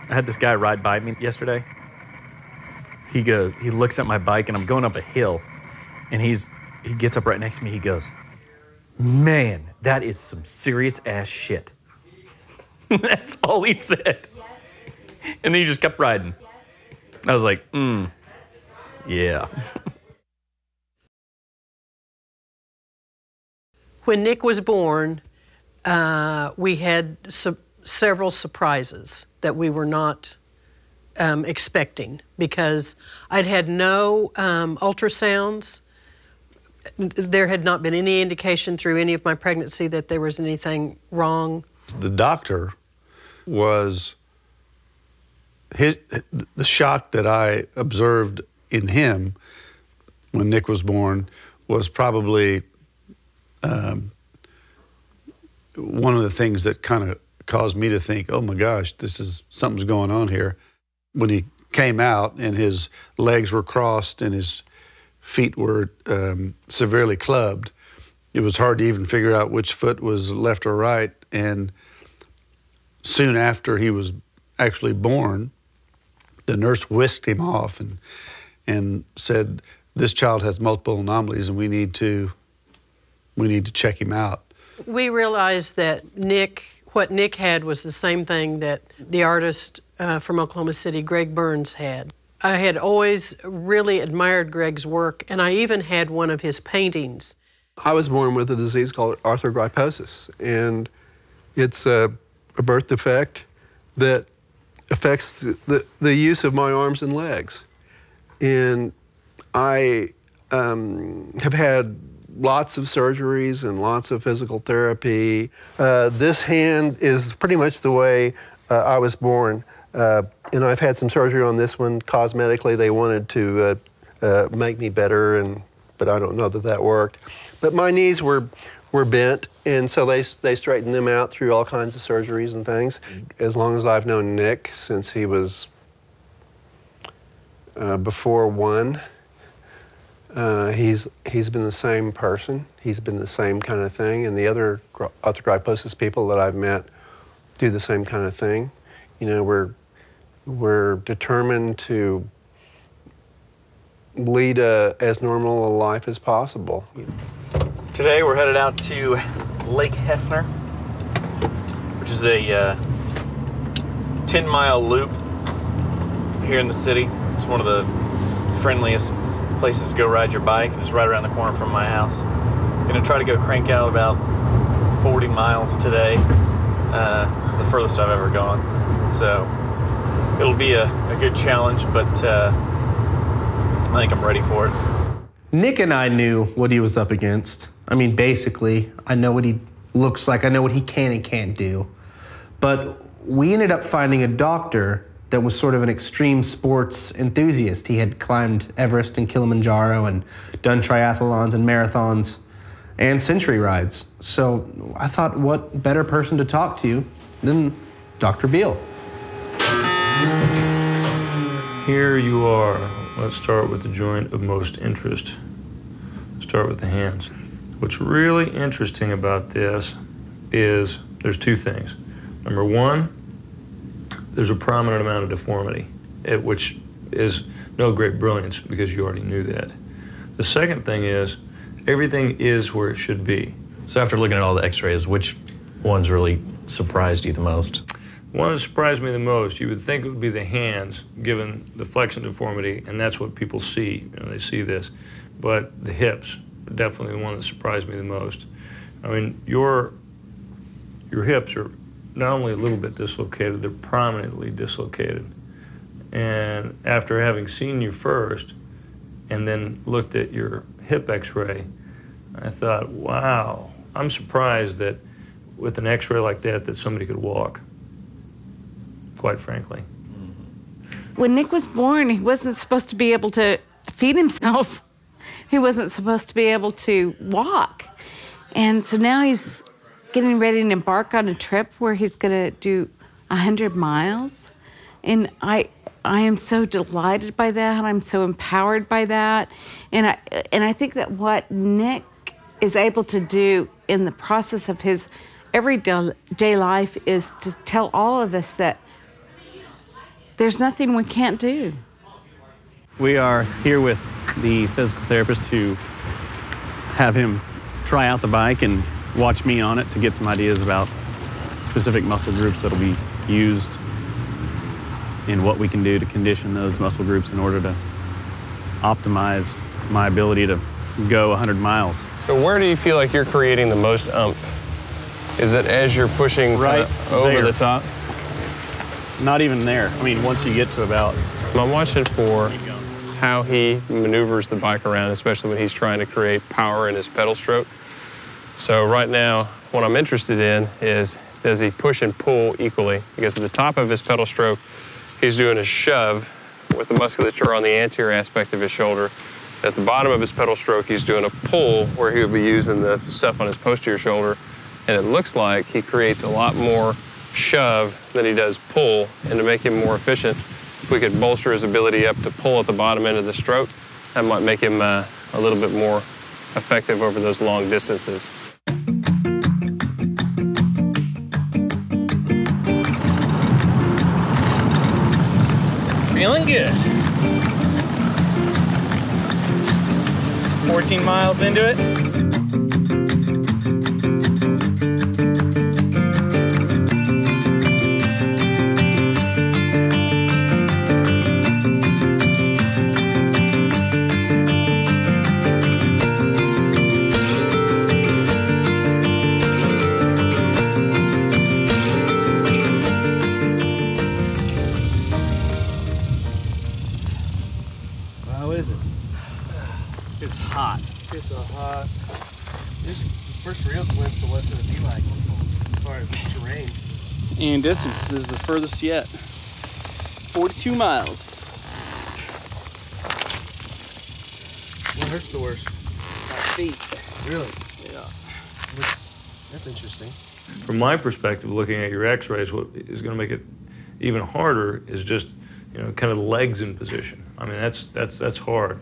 I had this guy ride by me yesterday. He looks at my bike, and I'm going up a hill, and he gets up right next to me. He goes, "Man, that is some serious ass shit." That's all he said. And then he just kept riding. I was like, yeah. When Nick was born, we had several surprises that we were not expecting, because I'd had no ultrasounds. There had not been any indication through any of my pregnancy that there was anything wrong. The doctor was, the shock that I observed in him when Nick was born was probably one of the things that kind of caused me to think, oh my gosh, something's going on here. When he came out and his legs were crossed and his feet were severely clubbed, it was hard to even figure out which foot was left or right. And soon after he was actually born, the nurse whisked him off and said, "This child has multiple anomalies, and we need to check him out." We realized that what Nick had was the same thing that the artist from Oklahoma City, Greg Burns, had. I had always really admired Greg's work, and I even had one of his paintings. I was born with a disease called Arthogryposis, and it's a birth defect that affects the use of my arms and legs. And I have had lots of surgeries and lots of physical therapy. This hand is pretty much the way I was born. And I've had some surgery on this one. Cosmetically, they wanted to make me better, but I don't know that worked. But my knees were bent, and so they straightened them out through all kinds of surgeries and things. As long as I've known Nick, since he was before 1, he's been the same person. He's been the same kind of thing, and the other Arthogryposis people that I've met do the same kind of thing. You know, we're determined to lead as normal a life as possible. Today we're headed out to Lake Hefner, which is a 10-mile loop here in the city. It's one of the friendliest places to go ride your bike, and it's right around the corner from my house. I'm gonna try to go crank out about 40 miles today. It's the furthest I've ever gone. So it'll be a good challenge, but I think I'm ready for it. Nick and I knew what he was up against. I mean, basically, I know what he looks like, I know what he can and can't do. But we ended up finding a doctor that was sort of an extreme sports enthusiast. He had climbed Everest and Kilimanjaro and done triathlons and marathons and century rides. So I thought, what better person to talk to than Dr. Beal? Here you are. Let's start with the joint of most interest. Start with the hands. What's really interesting about this is there's 2 things. Number 1, there's a prominent amount of deformity, which is no great brilliance because you already knew that. The second thing is everything is where it should be. So after looking at all the x-rays, which ones really surprised you the most? The one that surprised me the most, you would think it would be the hands, given the flexion deformity, and that's what people see. You know, they see this. But the hips are definitely the one that surprised me the most. I mean, your hips are not only a little bit dislocated, they're prominently dislocated. And after having seen you first and then looked at your hip x-ray, I thought, wow, I'm surprised that with an x-ray like that somebody could walk, quite frankly. When Nick was born, he wasn't supposed to be able to feed himself. He wasn't supposed to be able to walk. And so now he's getting ready to embark on a trip where he's gonna do 100 miles. And I am so delighted by that. I'm so empowered by that. And I think that what Nick is able to do in the process of his everyday life is to tell all of us that there's nothing we can't do. We are here with the physical therapist to have him try out the bike and watch me on it to get some ideas about specific muscle groups that'll be used and what we can do to condition those muscle groups in order to optimize my ability to go 100 miles. So where do you feel like you're creating the most umph? Is it as you're pushing right over there. the top? Not even there. I mean, once you get to about... I'm watching for how he maneuvers the bike around, especially when he's trying to create power in his pedal stroke. So right now, what I'm interested in is, does he push and pull equally? Because at the top of his pedal stroke, he's doing a shove with the musculature on the anterior aspect of his shoulder. At the bottom of his pedal stroke, he's doing a pull where he would be using the stuff on his posterior shoulder. And it looks like he creates a lot more shove than he does pull. And to make him more efficient, if we could bolster his ability up to pull at the bottom end of the stroke, that might make him a little bit more effective over those long distances. Feeling good. 14 miles into it. How is it? It's hot. It's a hot. This is the first real glimpse of what it's going to be like as far as terrain. And distance, this is the furthest yet. 42 miles. What hurts the worst? My feet. Really? Yeah. That's interesting. From my perspective, looking at your x-rays, what is going to make it even harder is just, kind of the legs in position. I mean, that's hard.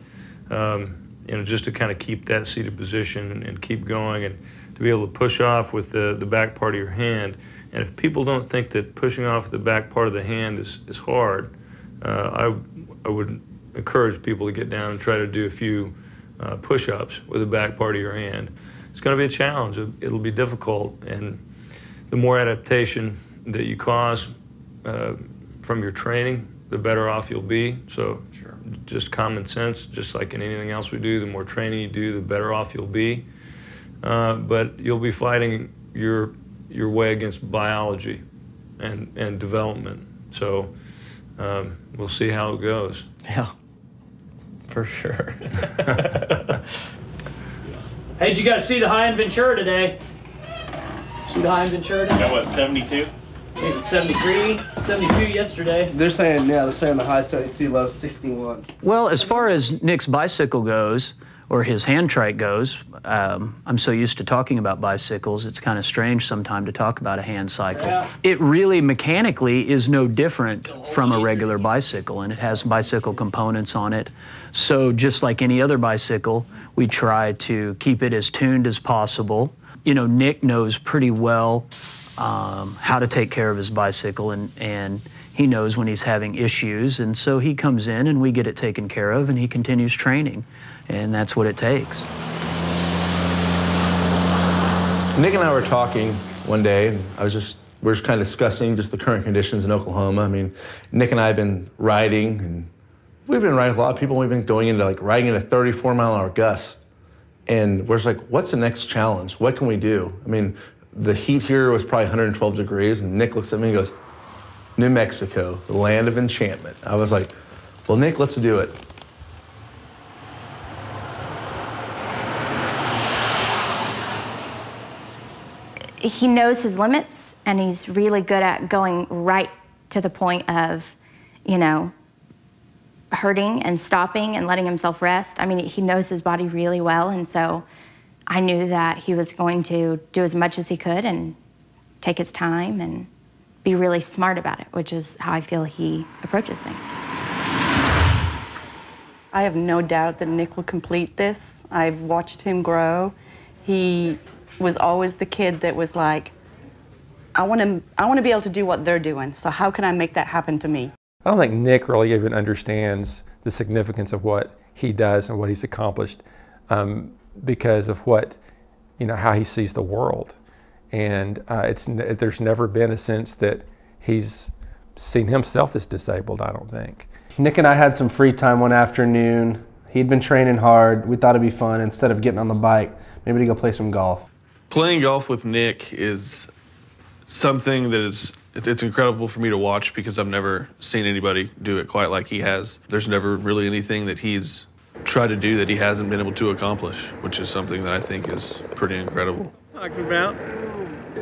Just to kind of keep that seated position and keep going and to be able to push off with the back part of your hand. And if people don't think that pushing off the back part of the hand is hard, I would encourage people to get down and try to do a few push-ups with the back part of your hand. It's going to be a challenge. It'll be difficult, and the more adaptation that you cause from your training, the better off you'll be. So just common sense, just like in anything else we do, the more training you do, the better off you'll be. But you'll be fighting your way against biology and development. So we'll see how it goes. Yeah, for sure. Hey, did you guys see the high in Ventura today? See the high in Ventura today? That was 72? It was 73, 72 yesterday. They're saying the high 72, low 61. Well, as far as Nick's bicycle goes, or his hand trike goes, I'm so used to talking about bicycles, it's kind of strange sometimes to talk about a hand cycle. Yeah. It really mechanically is no different from a regular bicycle, and it has bicycle components on it. So just like any other bicycle, we try to keep it as tuned as possible. Nick knows pretty well how to take care of his bicycle, and he knows when he's having issues, and so he comes in and we get it taken care of, and he continues training, and that's what it takes. Nick and I were talking one day, and we were just kind of discussing just the current conditions in Oklahoma. I mean, Nick and I have been riding, and we've been riding with a lot of people. We've been going into riding in a 34-mile-an-hour gust, and we're just like, what's the next challenge? What can we do? I mean, the heat here was probably 112 degrees, and Nick looks at me and goes, New Mexico, the land of enchantment. I was like, well, Nick, let's do it. He knows his limits, and he's really good at going right to the point of, hurting and stopping and letting himself rest. I mean, he knows his body really well, and so I knew that he was going to do as much as he could and take his time and be really smart about it, which is how I feel he approaches things. I have no doubt that Nick will complete this. I've watched him grow. He was always the kid that was like, I want to be able to do what they're doing, so how can I make that happen to me? I don't think Nick really even understands the significance of what he does and what he's accomplished because of what, how he sees the world. And there's never been a sense that he's seen himself as disabled, I don't think. Nick and I had some free time one afternoon. He'd been training hard. We thought it'd be fun, instead of getting on the bike, maybe to go play some golf. Playing golf with Nick is something that it's incredible for me to watch because I've never seen anybody do it quite like he has. There's never really anything that he's tried to do that he hasn't been able to accomplish, which is something that I think is pretty incredible. Talking about.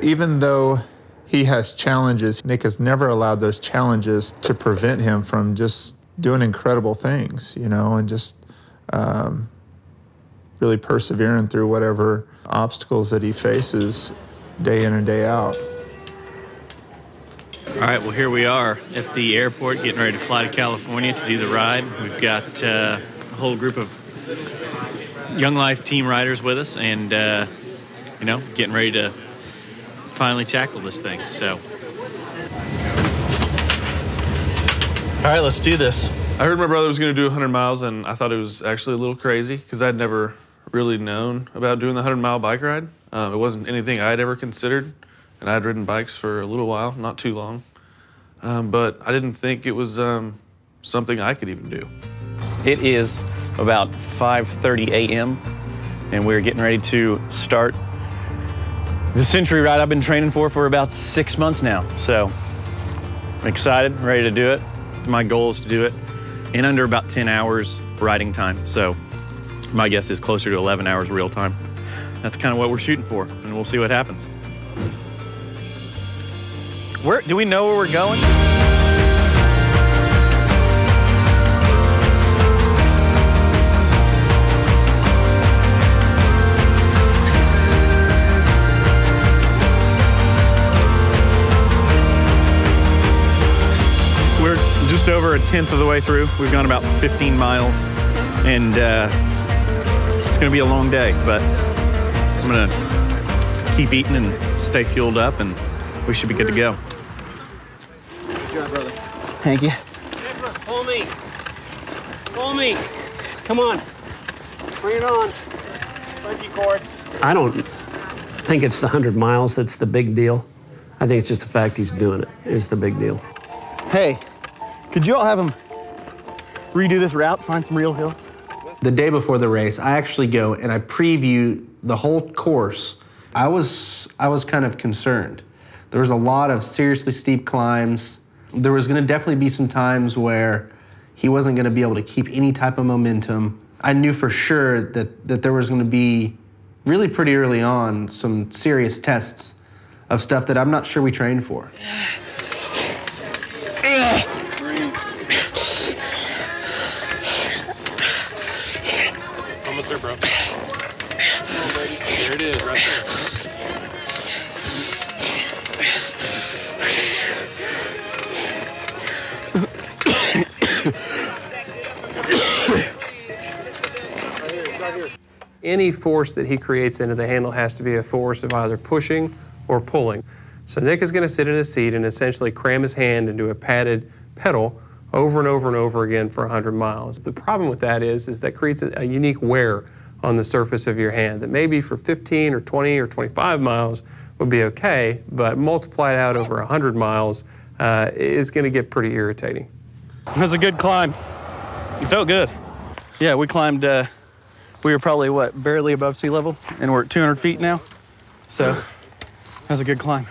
Even though he has challenges, Nick has never allowed those challenges to prevent him from just doing incredible things, and just really persevering through whatever obstacles that he faces day in and day out. All right, well, here we are at the airport getting ready to fly to California to do the ride. We've got a whole group of Young Life team riders with us and, getting ready to finally tackle this thing, so. All right, let's do this. I heard my brother was going to do 100 miles, and I thought it was actually a little crazy because I'd never really known about doing the 100-mile bike ride. It wasn't anything I'd ever considered, and I'd ridden bikes for a little while, not too long. But I didn't think it was something I could even do. It is about 5:30 a.m., and we're getting ready to start the century ride I've been training for about 6 months now. So I'm excited, ready to do it. My goal is to do it in under about 10 hours riding time. So my guess is closer to 11 hours real time. That's kind of what we're shooting for, and we'll see what happens. Do we know where we're going? We're just over 1/10 of the way through. We've gone about 15 miles, and it's gonna be a long day, but I'm gonna keep eating and stay fueled up, and we should be good to go. Good job, brother. Thank you. Pull me. Pull me. Come on. Bring it on. Bungee cord. I don't think it's the 100 miles that's the big deal. I think it's just the fact he's doing it is the big deal. Hey, could you all have him redo this route, find some real hills? The day before the race, I actually go and I preview the whole course. I was kind of concerned. There was a lot of seriously steep climbs. There was gonna definitely be some times where he wasn't gonna be able to keep any type of momentum. I knew for sure that there was gonna be, really pretty early on, some serious tests of stuff that I'm not sure we trained for. Almost there, bro. There it is, right there. Any force that he creates into the handle has to be a force of either pushing or pulling. So Nick is going to sit in his seat and essentially cram his hand into a padded pedal over and over and over again for 100 miles. The problem with that is that creates a unique wear on the surface of your hand that maybe for 15 or 20 or 25 miles would be okay, but multiplied out over 100 miles is going to get pretty irritating. It was a good climb. It felt good. Yeah, we climbed, we were probably, barely above sea level, and we're at 200 feet now. So that was a good climb.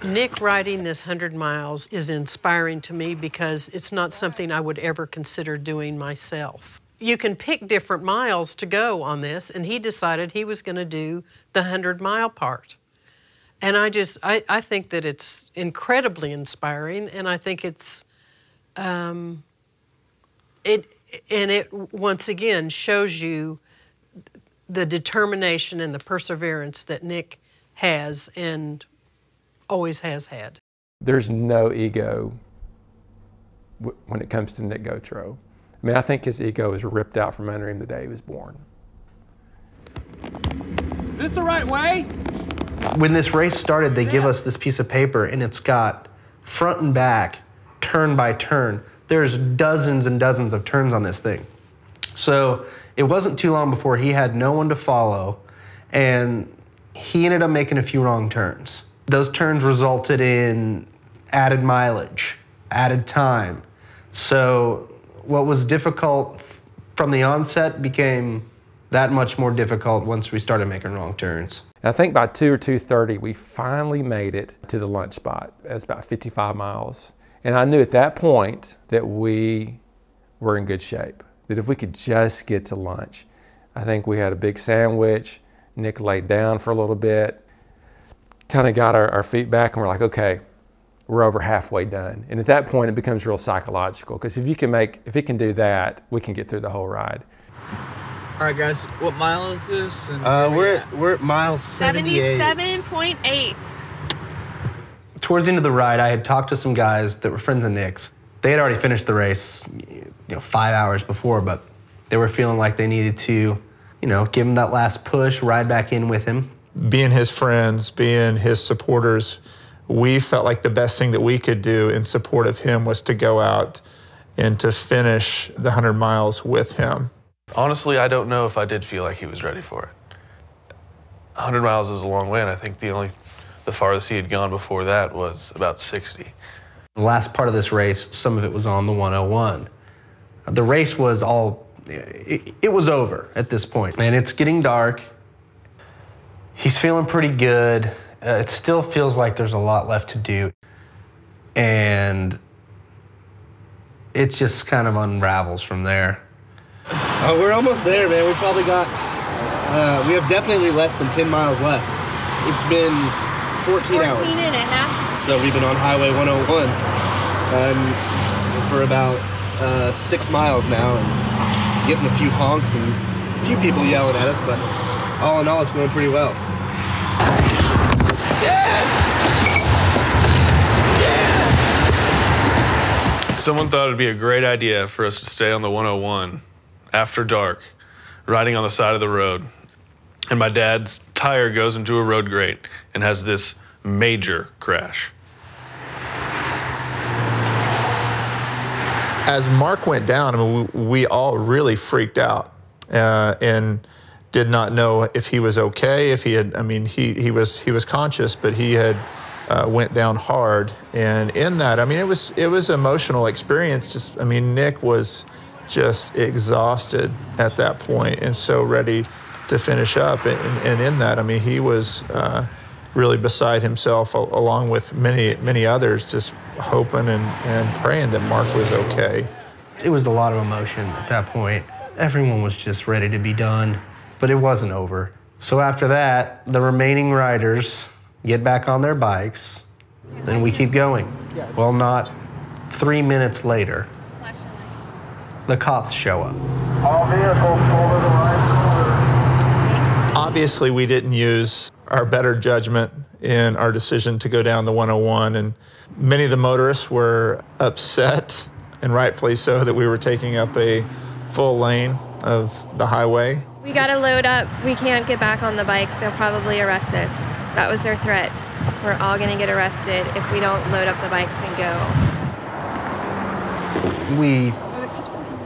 Nick riding this 100 miles is inspiring to me because it's not something I would ever consider doing myself. You can pick different miles to go on this, and he decided he was going to do the 100-mile part. And I think that it's incredibly inspiring, and I think it's, it once again shows you the determination and the perseverance that Nick has and always has had. There's no ego when it comes to Nick Gautreaux. I mean, I think his ego was ripped out from under him the day he was born. Is this the right way? When this race started, they give us this piece of paper, and it's got front and back turn by turn. There's dozens and dozens of turns on this thing. So it wasn't too long before he had no one to follow, and he ended up making a few wrong turns. Those turns resulted in added mileage, added time. So what was difficult from the onset became that much more difficult once we started making wrong turns. I think by 2 or 2:30, we finally made it to the lunch spot. It's about 55 miles. And I knew at that point that we were in good shape, that if we could just get to lunch. I think we had a big sandwich. Nick laid down for a little bit, kind of got our feet back, and we're like, okay, we're over halfway done. And at that point, it becomes real psychological, because if he can do that, we can get through the whole ride. All right, guys, what mile is this? And we're at mile 78. 77.8. Towards the end of the ride, I had talked to some guys that were friends of Nick's. They had already finished the race, 5 hours before, but they were feeling like they needed to, give him that last push, ride back in with him. Being his friends, being his supporters, we felt like the best thing that we could do in support of him was to go out and to finish the 100 miles with him. Honestly, I don't know if I did feel like he was ready for it. 100 miles is a long way, and I think the farthest he had gone before that was about 60. The last part of this race, some of it was on the 101. The race was it was over at this point, and it's getting dark. He's feeling pretty good. It still feels like there's a lot left to do, and it just kind of unravels from there. We're almost there, man. We probably got, we have definitely less than 10 miles left. It's been 14 hours. 14 and a half. So we've been on Highway 101 for about 6 miles now, and getting a few honks and a few people yelling at us, but all in all, it's going pretty well. Someone thought it'd be a great idea for us to stay on the 101 after dark, riding on the side of the road. And my dad's tire goes into a road grate and has this major crash. As Mark went down, I mean, we all really freaked out and did not know if he was okay, if he had, I mean, he was conscious, but he had went down hard. And in that, I mean, it was an emotional experience. Just, I mean, Nick was just exhausted at that point and so ready to finish up. And in that, I mean, he was really beside himself, along with many others, just hoping and praying that Mark was okay. It was a lot of emotion at that point. Everyone was just ready to be done, but it wasn't over. So after that, the remaining riders get back on their bikes, and we keep going. Well, not 3 minutes later, the cops show up. All vehicles over the right shoulder. Obviously, we didn't use our better judgment in our decision to go down the 101, and many of the motorists were upset, and rightfully so, that we were taking up a full lane of the highway. We gotta load up. We can't get back on the bikes. They'll probably arrest us. That was their threat. We're all gonna get arrested if we don't load up the bikes and go. We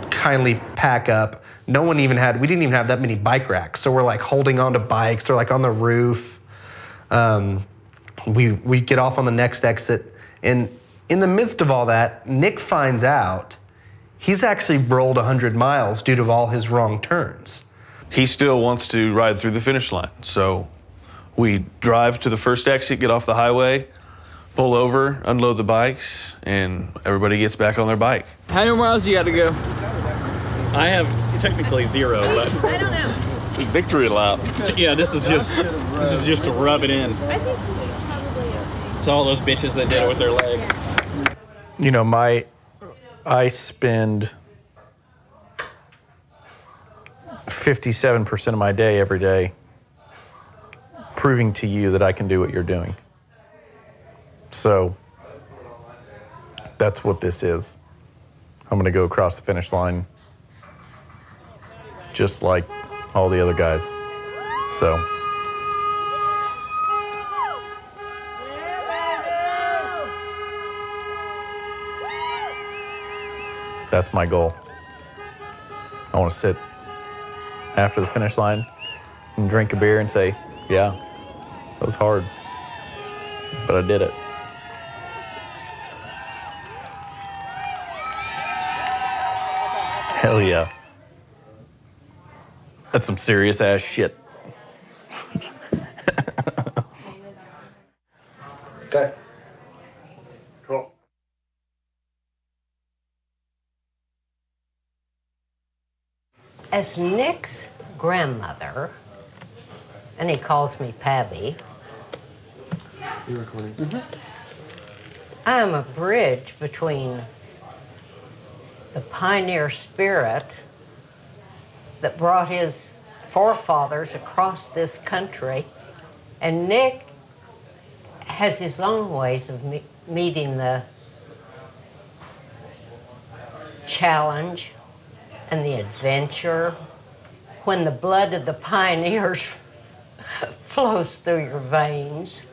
kindly pack up. We didn't even have that many bike racks. So we're like holding onto bikes. They're like on the roof. We get off on the next exit. And in the midst of all that, Nick finds out he's actually rolled 100 miles due to all his wrong turns. He still wants to ride through the finish line. So we drive to the first exit, get off the highway, pull over, unload the bikes, and everybody gets back on their bike. How many miles you got to go? I have technically 0, but I don't know. victory lap. Yeah, this is just to rub it in. I think probably. To all those bitches that did it with their legs. You know, I spend 57% of my day every day proving to you that I can do what you're doing. So that's what this is. I'm gonna go across the finish line just like all the other guys. So. That's my goal. I want to sit after the finish line and drink a beer and say, yeah, that was hard, but I did it. Hell yeah. That's some serious ass shit. Okay. Cool. As Nick's grandmother, and he calls me Pabby, You recording? I am a bridge between the pioneer spirit that brought his forefathers across this country, and Nick has his own ways of meeting the challenge and the adventure when the blood of the pioneers flows through your veins.